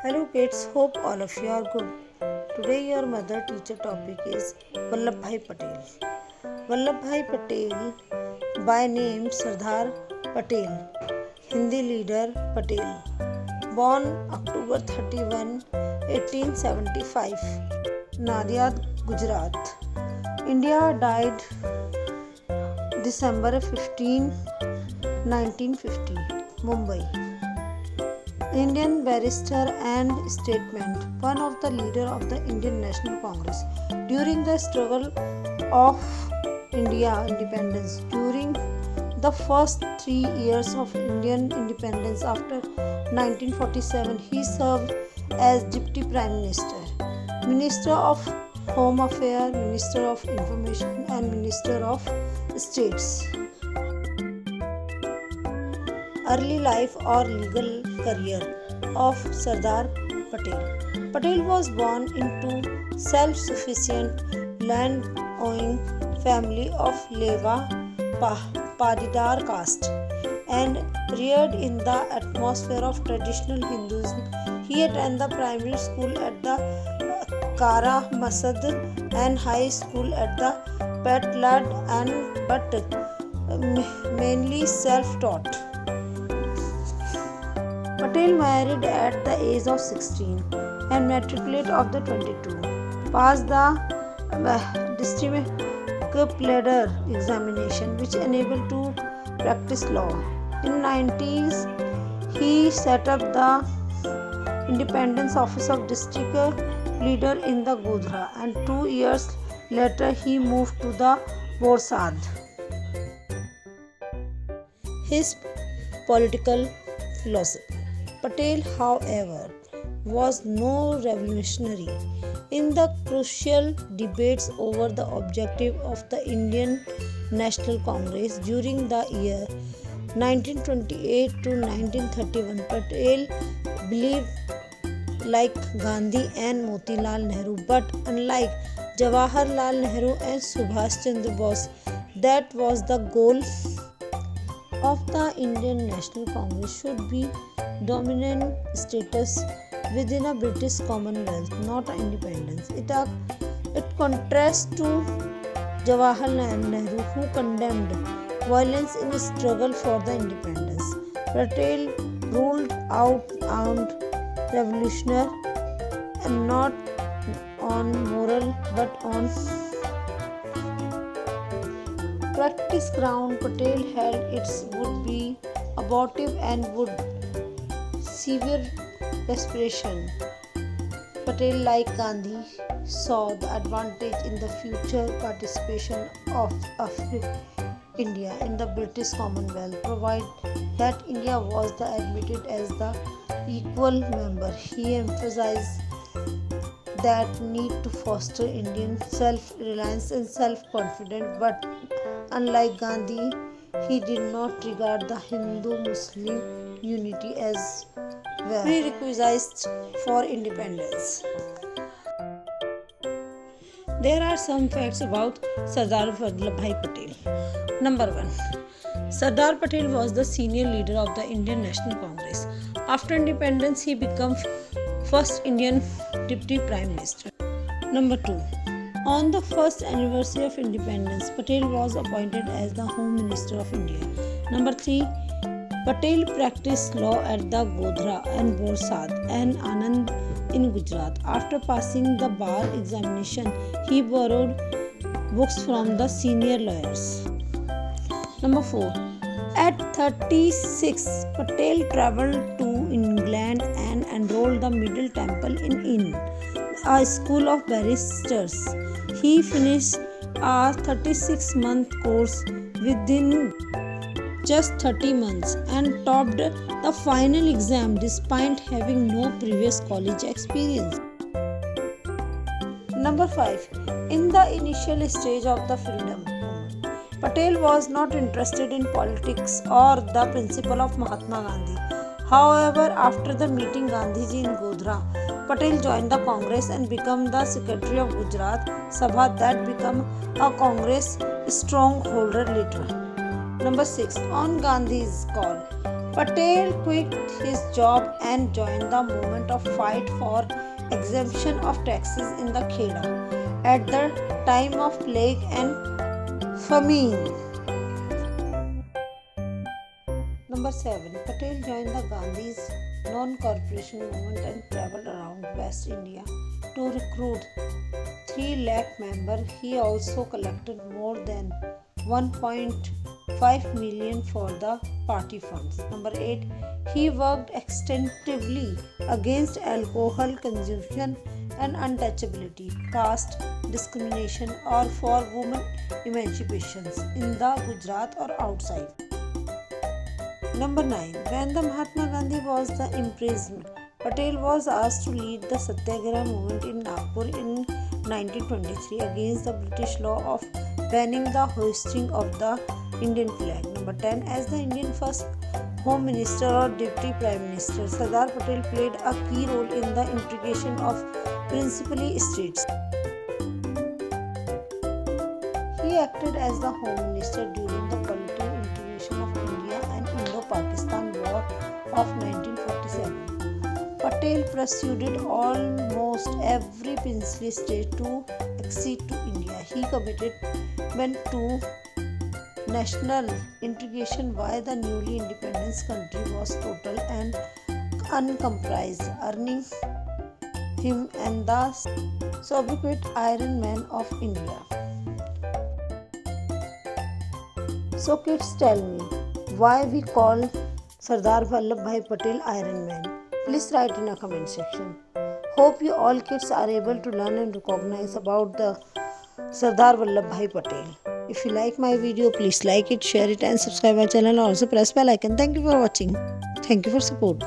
Hello kids, hope all of you are good. Today your mother teacher topic is Vallabhbhai Patel. Vallabhbhai Patel, by name Sardar Patel, Hindi leader Patel, born October 31, 1875, Nadiad, Gujarat, India, died December 15, 1950, Mumbai. Indian barrister and statesman, one of the leaders of the Indian National Congress during the struggle of India independence. During the first 3 years of Indian independence after 1947, he served as Deputy Prime Minister, Minister of Home Affairs, Minister of Information, and Minister of States. Early life or legal career of Sardar Patel. Patel was born into self-sufficient land-owning family of Leva Padidar caste and reared in the atmosphere of traditional Hinduism. He attended the primary school at the Kara Masad and high school at the Petlad but mainly self-taught. Patel married at the age of 16 and matriculated of the 22. Passed the district pleader examination which enabled to practice law. In 90s, he set up the Independence Office of District Pleader in the Godhra and 2 years later he moved to the Borsad. His political philosophy. Patel, however, was no revolutionary in the crucial debates over the objective of the Indian National Congress during the year 1928 to 1931. Patel believed, like Gandhi and Motilal Nehru, but unlike Jawaharlal Nehru and Subhash Chandra Bose, that was the goal of the Indian National Congress should be dominant status within a British Commonwealth, not independence. It contrasts to Jawaharlal Nehru, who condemned violence in the struggle for the independence. Patel ruled out armed revolutionary and not on moral but on practice ground. Patel held it would be abortive and would severe respiration. Patel, like Gandhi, saw the advantage in the future participation of India in the British Commonwealth, provided that India was admitted as the equal member. He emphasized that need to foster Indian self-reliance and self-confidence, but unlike Gandhi, he did not regard the Hindu-Muslim unity as prerequisites for independence. There are some facts about Sardar Vallabhbhai Patel. Number 1. Sardar Patel was the senior leader of the Indian National Congress. After independence, he became first Indian Deputy Prime Minister. Number 2. On the first anniversary of independence, Patel was appointed as the Home Minister of India. Number 3. Patel practiced law at the Godhra and Borsad and Anand in Gujarat. After passing the bar examination, he borrowed books from the senior lawyers. Number 4. At 36, Patel traveled to England and enrolled the Middle Temple in a school of barristers. He finished a 36-month course within just 30 months and topped the final exam despite having no previous college experience. Number 5. In the initial stage of the freedom movement, Patel was not interested in politics or the principle of Mahatma Gandhi. However, after the meeting Gandhiji in Godhra, Patel joined the Congress and became the Secretary of Gujarat Sabha that became a Congress strongholder later. Number 6. On Gandhi's call, Patel quit his job and joined the movement of fight for exemption of taxes in the Kheda at the time of plague and famine. Number 7. Patel joined the Gandhi's non-corporation movement and traveled around West India to recruit 3 lakh members. He also collected more than 1.5 million for the party funds. Number 8. He worked extensively against alcohol consumption and untouchability, caste discrimination, or for women emancipations in the Gujarat or outside. Number 9. When the Mahatma Gandhi was imprisoned, Patel was asked to lead the Satyagraha movement in Nagpur in 1923 against the British law of banning the hoisting of the Indian flag. Number 10. As the Indian first Home Minister or Deputy Prime Minister, Sardar Patel played a key role in the integration of principally states. He acted as the Home Minister during the political integration of India and Indo-Pakistan War of 1947. Patel persuaded almost every princely state to accede to India. He commitment to national integration while the newly independent country was total and uncompromised, earning him and the sobriquet Iron Man of India. So kids, tell me why we call Sardar Vallabhbhai Patel Iron Man. Please write in a comment section. Hope you all kids are able to learn and recognize about the Sardar Vallabhbhai Patel. If you like my video, please like it, share it and subscribe my channel. Also press bell icon. Thank you for watching. Thank you for support.